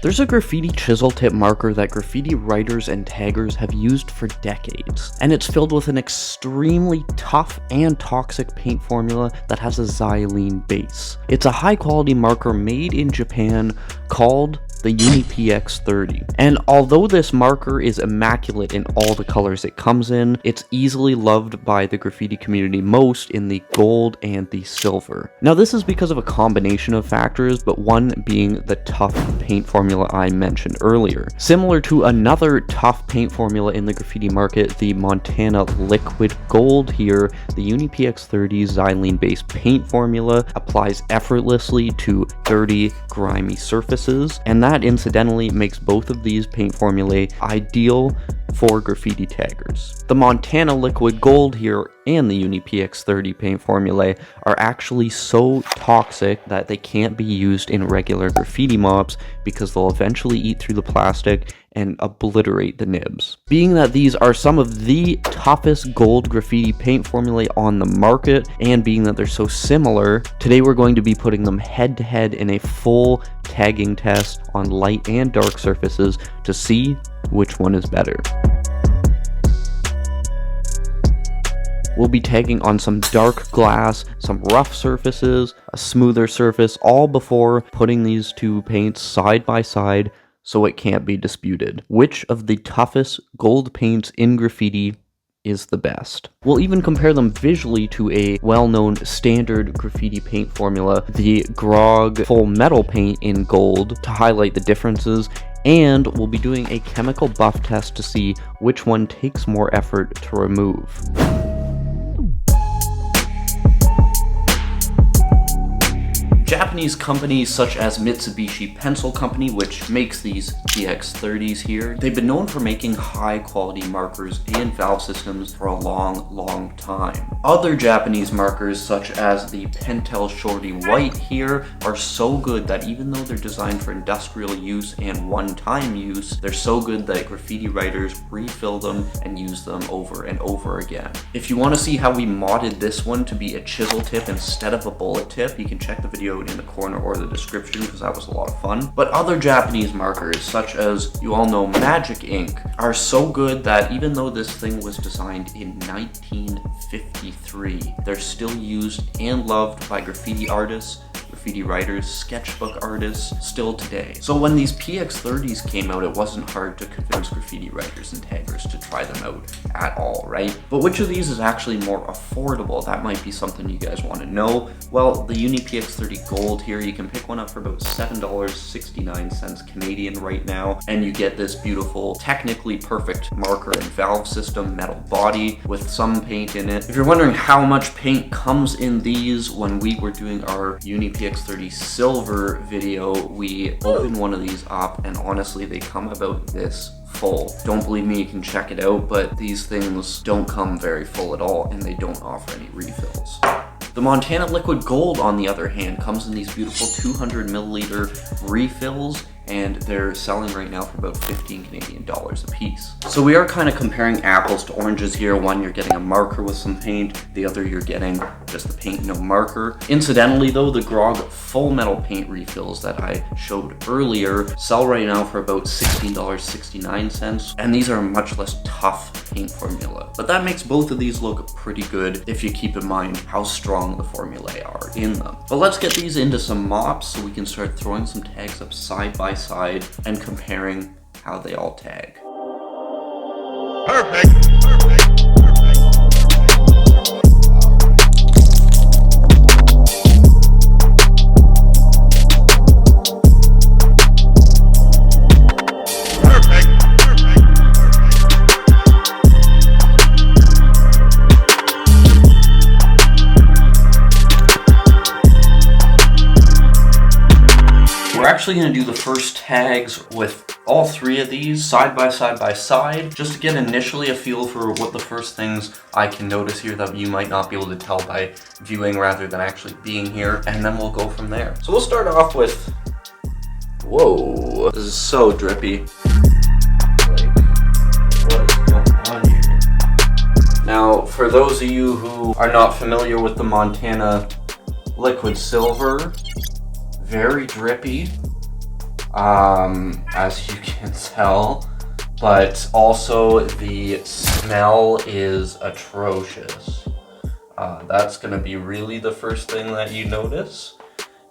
There's a graffiti chisel tip marker that graffiti writers and taggers have used for decades, and it's filled with an extremely tough and toxic paint formula that has a xylene base. It's a high quality marker made in Japan called the UniPX30. And although this marker is immaculate in all the colors it comes in, it's easily loved by the graffiti community most in the gold and the silver. Now this is because of a combination of factors, but one being the tough paint formula I mentioned earlier. Similar to another tough paint formula in the graffiti market, the Montana Liquid Gold here, the UniPX30 xylene based paint formula applies effortlessly to dirty, grimy surfaces, and that incidentally makes both of these paint formulae ideal for graffiti taggers. The Montana Liquid Gold here and the UniPX30 paint formulae are actually so toxic that they can't be used in regular graffiti mobs because they'll eventually eat through the plastic and obliterate the nibs. Being that these are some of the toughest gold graffiti paint formulae on the market, and being that they're so similar, today we're going to be putting them head to head in a full tagging test on light and dark surfaces to see which one is better. We'll be tagging on some dark glass, some rough surfaces, a smoother surface, all before putting these two paints side by side so it can't be disputed. Which of the toughest gold paints in graffiti is the best? We'll even compare them visually to a well-known standard graffiti paint formula, the Grog full metal paint in gold, to highlight the differences, and we'll be doing a chemical buff test to see which one takes more effort to remove. Japanese companies such as Mitsubishi Pencil Company, which makes these PX30s here, they've been known for making high quality markers and valve systems for a long time. Other Japanese markers such as the Pentel Shorty White here are so good that even though they're designed for industrial use and one-time use, they're so good that graffiti writers refill them and use them over and over again. If you want to see how we modded this one to be a chisel tip instead of a bullet tip, you can check the video in the corner or the description because that was a lot of fun. But other Japanese markers such as, you all know, Magic Ink, are so good that even though this thing was designed in 1953, they're still used and loved by graffiti artists, graffiti writers, sketchbook artists still today. So when these PX30s came out, it wasn't hard to convince graffiti writers and taggers to try them out at all, right? But which of these is actually more affordable? That might be something you guys want to know. Well, the UniPX30 Gold here, you can pick one up for about $7.69 Canadian right now, and you get this beautiful, technically perfect marker and valve system, metal body with some paint in it. If you're wondering how much paint comes in these, when we were doing our UniPX30 Silver video, we opened one of these up, and honestly, they come about this full. Don't believe me, you can check it out, but these things don't come very full at all, and they don't offer any refills. The Montana Liquid Gold, on the other hand, comes in these beautiful 200 milliliter refills, and they're selling right now for about 15 Canadian dollars a piece. So we are kind of comparing apples to oranges here. One, you're getting a marker with some paint, the other you're getting just the paint, no marker. Incidentally though, the Grog full metal paint refills that I showed earlier sell right now for about $16.69, and these are a much less tough paint formula. But that makes both of these look pretty good if you keep in mind how strong the formulae are in them. But let's get these into some mops so we can start throwing some tags up side by side and comparing how they all tag. Perfect. We're actually going to do the first tags with all three of these side by side, just to get initially a feel for what the first things I can notice here that you might not be able to tell by viewing rather than actually being here, and then we'll go from there. So we'll start off with, whoa, this is so drippy. Like, what is going on here? Now, for those of you who are not familiar with the Montana liquid silver, very drippy, as you can tell, but also the smell is atrocious. That's gonna be really the first thing that you notice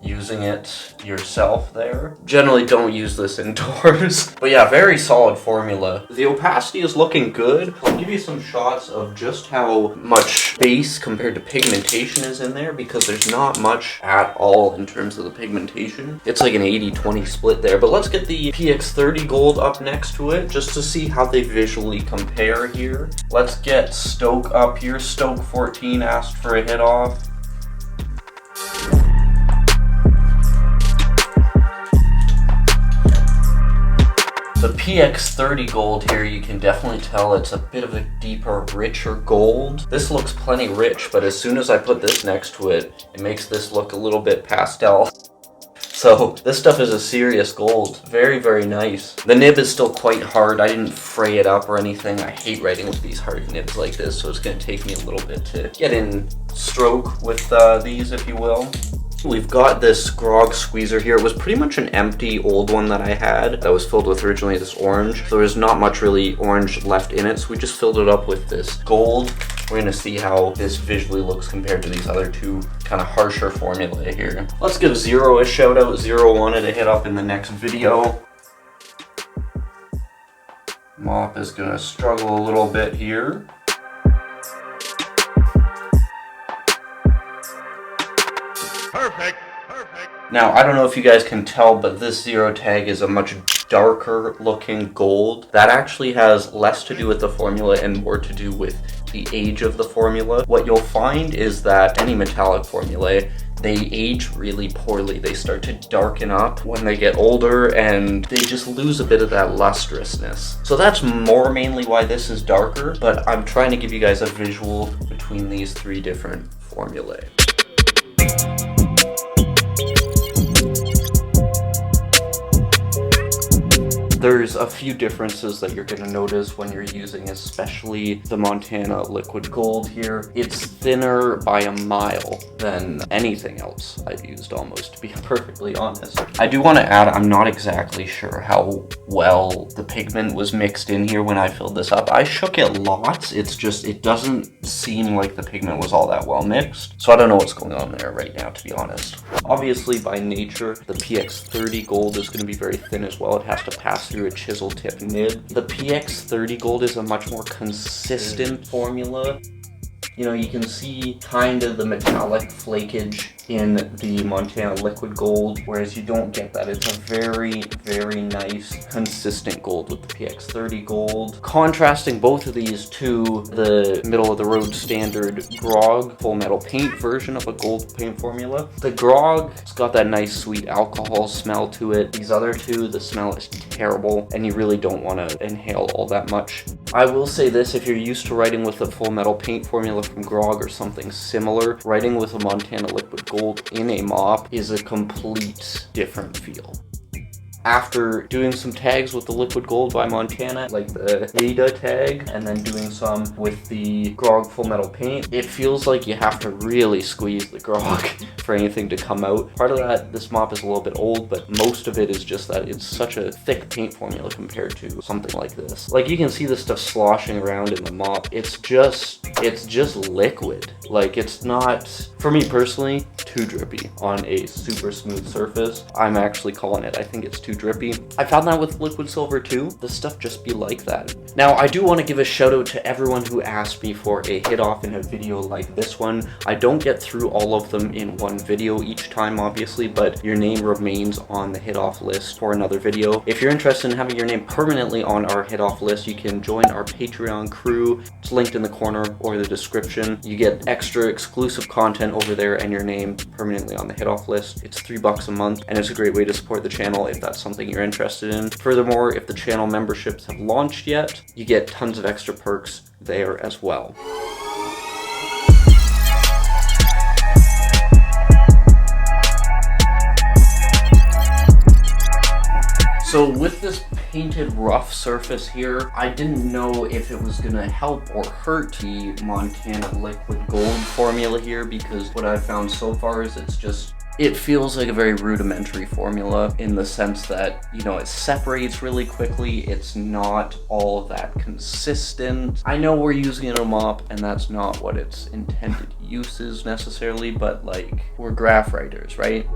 using it yourself there. Generally don't use this indoors. But yeah, very solid formula. The opacity is looking good. I'll give you some shots of just how much base compared to pigmentation is in there, because there's not much at all in terms of the pigmentation. It's like an 80-20 split there. But let's get the PX30 gold up next to it just to see how they visually compare here. Let's get Stoke up here. Stoke 14 asked for a hit off. The PX30 gold here, you can definitely tell it's a bit of a deeper, richer gold. This looks plenty rich, but as soon as I put this next to it, it makes this look a little bit pastel. So this stuff is a serious gold. Very, very nice. The nib is still quite hard. I didn't fray it up or anything. I hate writing with these hard nibs like this, so it's gonna take me a little bit to get in stroke with these, if you will. We've got this Grog squeezer here. It was pretty much an empty old one that I had that was filled with originally this orange. So there's not much really orange left in it. So we just filled it up with this gold. We're gonna see how this visually looks compared to these other two kind of harsher formulae here. Let's give Zero a shout out. Zero wanted to hit up in the next video. Mop is gonna struggle a little bit here. Perfect. Now, I don't know if you guys can tell, but this Zero tag is a much darker looking gold. That actually has less to do with the formula and more to do with the age of the formula. What you'll find is that any metallic formulae, they age really poorly. They start to darken up when they get older and they just lose a bit of that lustrousness. So that's more mainly why this is darker, but I'm trying to give you guys a visual between these three different formulae. There's a few differences that you're gonna notice when you're using especially the Montana liquid gold here. It's thinner by a mile than anything else I've used almost, to be perfectly honest. I do want to add, I'm not exactly sure how well the pigment was mixed in here when I filled this up. I shook it lots, it's just, it doesn't seem like the pigment was all that well mixed. So I don't know what's going on there right now, to be honest. Obviously by nature, the PX30 gold is gonna be very thin as well. It has to pass through a chisel tip nib. The PX30 gold is a much more consistent formula. You know, you can see kind of the metallic flakage in the Montana liquid gold, whereas you don't get that. It's a very, very nice, consistent gold with the PX30 gold. Contrasting both of these to the middle of the road standard Grog full metal paint version of a gold paint formula. The Grog's got that nice sweet alcohol smell to it. These other two, the smell is terrible and you really don't want to inhale all that much. I will say this, if you're used to writing with a full metal paint formula from Grog or something similar, writing with a Montana liquid gold in a mop is a complete different feel. After doing some tags with the liquid gold by Montana, like the Ada tag, and then doing some with the Grog full metal paint, it feels like you have to really squeeze the Grog for anything to come out. Part of that, this mop is a little bit old, but most of it is just that it's such a thick paint formula compared to something like this. Like, you can see this stuff sloshing around in the mop. It's just liquid. Like, it's not, for me personally, too drippy on a super smooth surface. I'm actually calling it. I think it's too drippy. I found that with liquid silver too. This stuff just be like that. Now, I do want to give a shout out to everyone who asked me for a hit off in a video like this one. I don't get through all of them in one video each time, obviously, but your name remains on the hit off list for another video. If you're interested in having your name permanently on our hit off list, you can join our Patreon crew. It's linked in the corner or the description. You get extra exclusive content over there and your name permanently on the hit off list. It's $3 a month and it's a great way to support the channel if that's something you're interested in. Furthermore, if the channel memberships have launched yet, you get tons of extra perks there as well. So with this painted rough surface here, I didn't know if it was gonna help or hurt the Montana liquid gold formula here, because what I've found so far is it feels like a very rudimentary formula in the sense that, you know, it separates really quickly. It's not all that consistent. I know we're using it in a mop and that's not what its intended use is necessarily, but like, we're graph writers, right?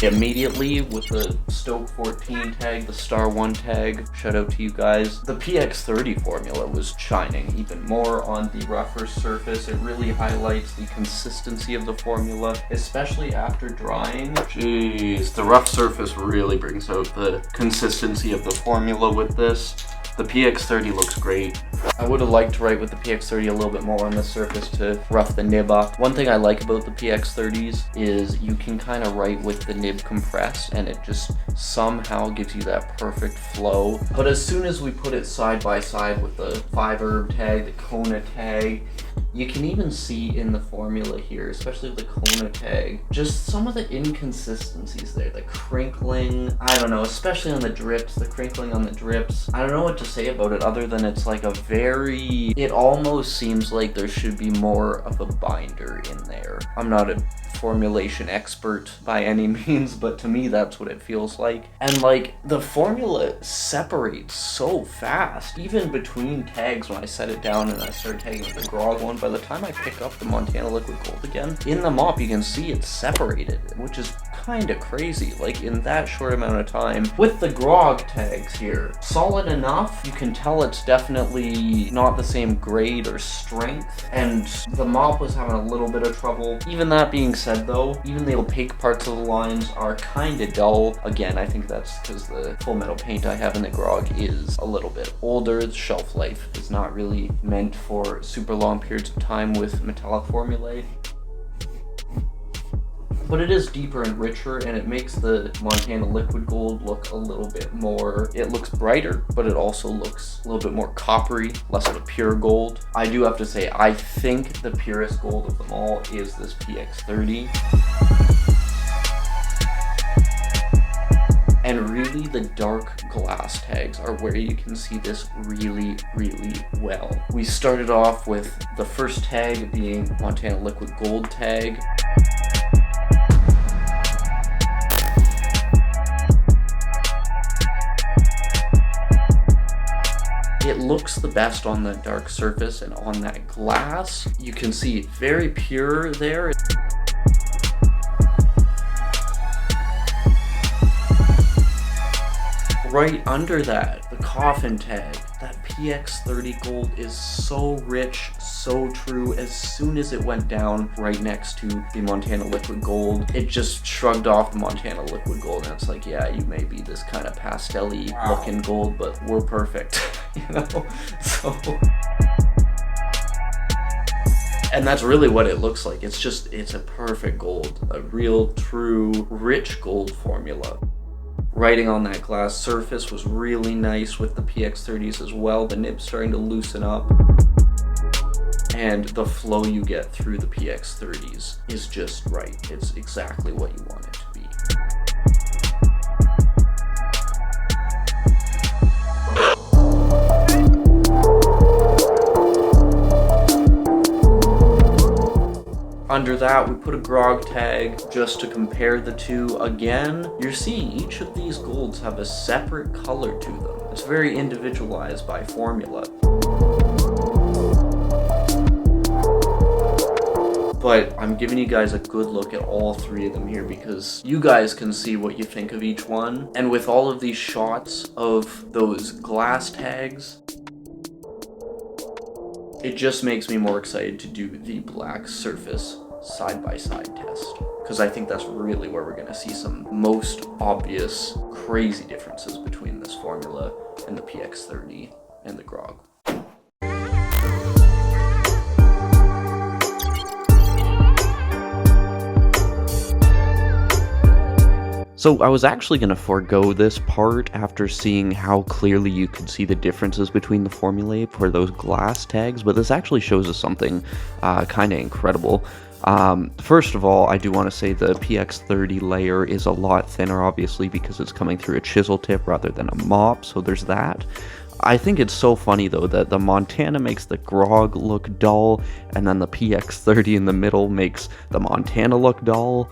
Immediately with the Stoke 14 tag, the Star 1 tag, shout out to you guys. The PX30 formula was shining even more on the rougher surface. It really highlights the consistency of the formula, especially after drying. Jeez, the rough surface really brings out the consistency of the formula with this. The PX30 looks great. I would have liked to write with the PX30 a little bit more on the surface to rough the nib up. One thing I like about the PX30s is you can kind of write with the nib compressed and it just somehow gives you that perfect flow. But as soon as we put it side by side with the 5-herb tag, the Kona tag, you can even see in the formula here, especially with the Kona tag, just some of the inconsistencies there. The crinkling, I don't know, especially on the drips, the crinkling on the drips. I don't know what to say about it other than it's like it almost seems like there should be more of a binder in there. I'm not a formulation expert by any means, but to me that's what it feels like. And like, the formula separates so fast, even between tags. When I set it down and I started tagging with the Grog one, by the time I pick up the Montana liquid gold again, in the mop you can see it's separated, which is kind of crazy, like in that short amount of time. With the Grog tags here, solid enough, you can tell it's definitely not the same grade or strength, and the mop was having a little bit of trouble. Even that being said though, even the opaque parts of the lines are kind of dull. Again, I think that's because the full metal paint I have in the Grog is a little bit older. The shelf life is not really meant for super long periods of time with metallic formulae. But it is deeper and richer, and it makes the Montana liquid gold look a little bit more, it looks brighter, but it also looks a little bit more coppery, less of a pure gold. I do have to say, I think the purest gold of them all is this PX30. And really, the dark glass tags are where you can see this really, really well. We started off with the first tag being Montana liquid gold tag. It looks the best on that dark surface and on that glass. You can see very pure there. Right under that, the coffin tag, that PX30 gold is so rich, so true. As soon as it went down right next to the Montana liquid gold, it just shrugged off the Montana liquid gold, and it's like, yeah, you may be this kind of pastel-y looking gold, but we're perfect, you know? So, and that's really what it looks like. It's a perfect gold, a real, true, rich gold formula. Writing on that glass surface was really nice with the PX30s as well. The nib's starting to loosen up. And the flow you get through the PX30s is just right. It's exactly what you want it to be. Under that, we put a Grog tag just to compare the two. Again, you're seeing each of these golds have a separate color to them. It's very individualized by formula. But I'm giving you guys a good look at all three of them here because you guys can see what you think of each one. And with all of these shots of those glass tags, it just makes me more excited to do the black surface side-by-side test, because I think that's really where we're going to see some most obvious crazy differences between this formula and the PX30 and the Grog. So I was actually going to forego this part after seeing how clearly you could see the differences between the formulae for those glass tags, but this actually shows us something kind of incredible. First of all, I do want to say the PX30 layer is a lot thinner, obviously, because it's coming through a chisel tip rather than a mop, so there's that. I think it's so funny, though, that the Montana makes the Grog look dull, and then the PX30 in the middle makes the Montana look dull.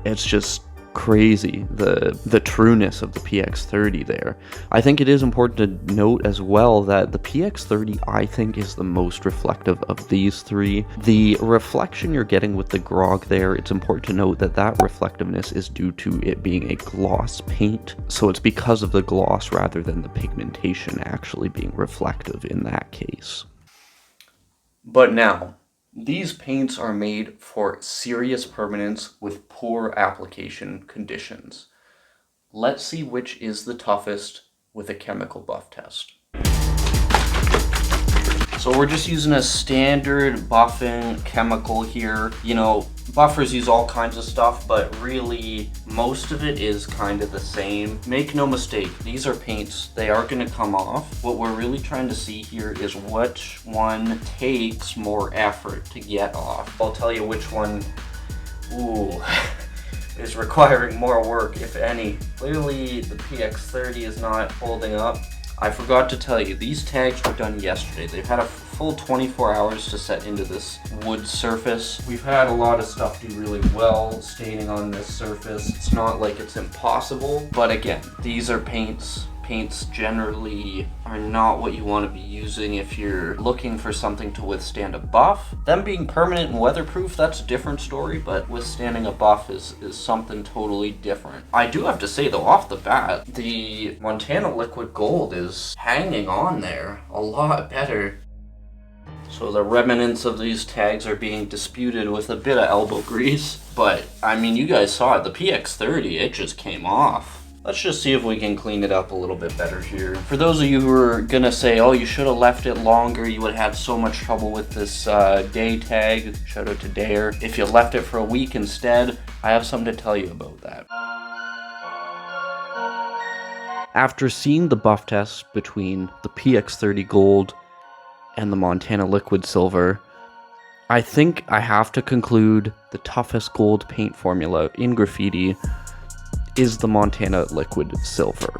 It's just crazy, the trueness of the PX30 there. I think it is important to note as well that the PX30, I think, is the most reflective of these three. The reflection you're getting with the Grog there, it's important to note that that reflectiveness is due to it being a gloss paint, so it's because of the gloss rather than the pigmentation actually being reflective in that case. But now, these paints are made for serious permanence with poor application conditions. Let's see which is the toughest with a chemical buff test. So we're just using a standard buffing chemical here. You know, buffers use all kinds of stuff, but really most of it is kind of the same. Make no mistake, these are paints. They are going to come off. What we're really trying to see here is which one takes more effort to get off. I'll tell you which one, is requiring more work, if any. Clearly the PX30 is not holding up. I forgot to tell you, these tags were done yesterday. They've had a full 24 hours to set into this wood surface. We've had a lot of stuff do really well staining on this surface. It's not like it's impossible, but again, these are paints. Paints generally are not what you want to be using if you're looking for something to withstand a buff. Them being permanent and weatherproof, that's a different story, but withstanding a buff is something totally different. I do have to say though, off the bat, the Montana Liquid Gold is hanging on there a lot better. So the remnants of these tags are being disputed with a bit of elbow grease, but I mean, you guys saw it, the PX30, it just came off. Let's just see if we can clean it up a little bit better here. For those of you who are gonna say, oh, you should have left it longer, you would have had so much trouble with this day tag, shout out to Dare. If you left it for a week instead, I have something to tell you about that. After seeing the buff test between the PX30 Gold and the Montana Liquid Silver, I think I have to conclude the toughest gold paint formula in graffiti is the Montana Liquid Silver.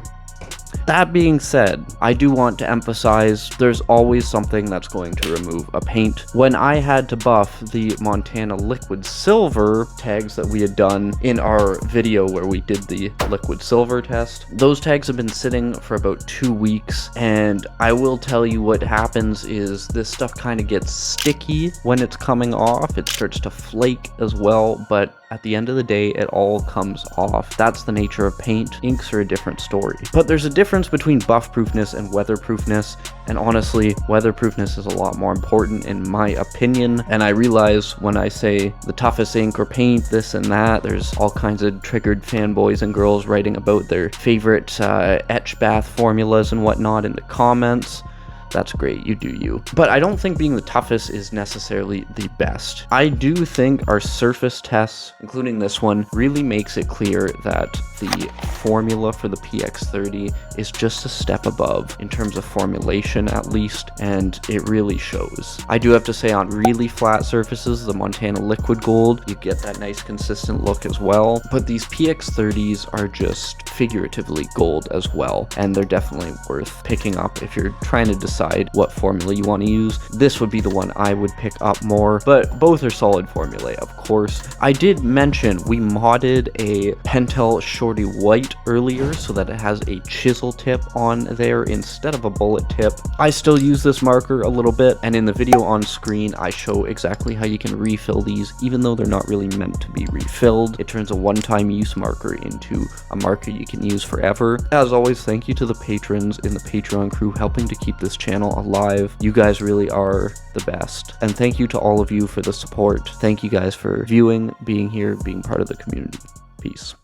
That being said, I do want to emphasize there's always something that's going to remove a paint. When I had to buff the Montana Liquid Silver tags that we had done in our video where we did the Liquid Silver test, those tags have been sitting for about 2 weeks, and I will tell you what happens is this stuff kind of gets sticky when it's coming off. It starts to flake as well, but at the end of the day, it all comes off. That's the nature of paint. Inks are a different story. But there's a difference between buff proofness and weatherproofness, and honestly, weatherproofness is a lot more important in my opinion. And I realize when I say the toughest ink or paint, this and that, there's all kinds of triggered fanboys and girls writing about their favorite etch bath formulas and whatnot in the comments. That's great, you do you. But I don't think being the toughest is necessarily the best. I do think our surface tests, including this one, really makes it clear that the formula for the PX30 is just a step above in terms of formulation at least, and it really shows. I do have to say on really flat surfaces, the Montana Liquid Gold, you get that nice consistent look as well, but these PX30s are just figuratively gold as well, and they're definitely worth picking up if you're trying to decide what formula you want to use. This would be the one I would pick up more, but both are solid formulae, of course. I did mention we modded a Pentel Shorty White earlier so that it has a chisel tip on there instead of a bullet tip. I still use this marker a little bit, and in the video on screen I show exactly how you can refill these, even though they're not really meant to be refilled. It turns a one-time use marker into a marker you can use forever. As always, thank you to the patrons in the Patreon crew helping to keep this channel alive. You guys really are the best. And thank you to all of you for the support. Thank you guys for viewing, being here, being part of the community. Peace.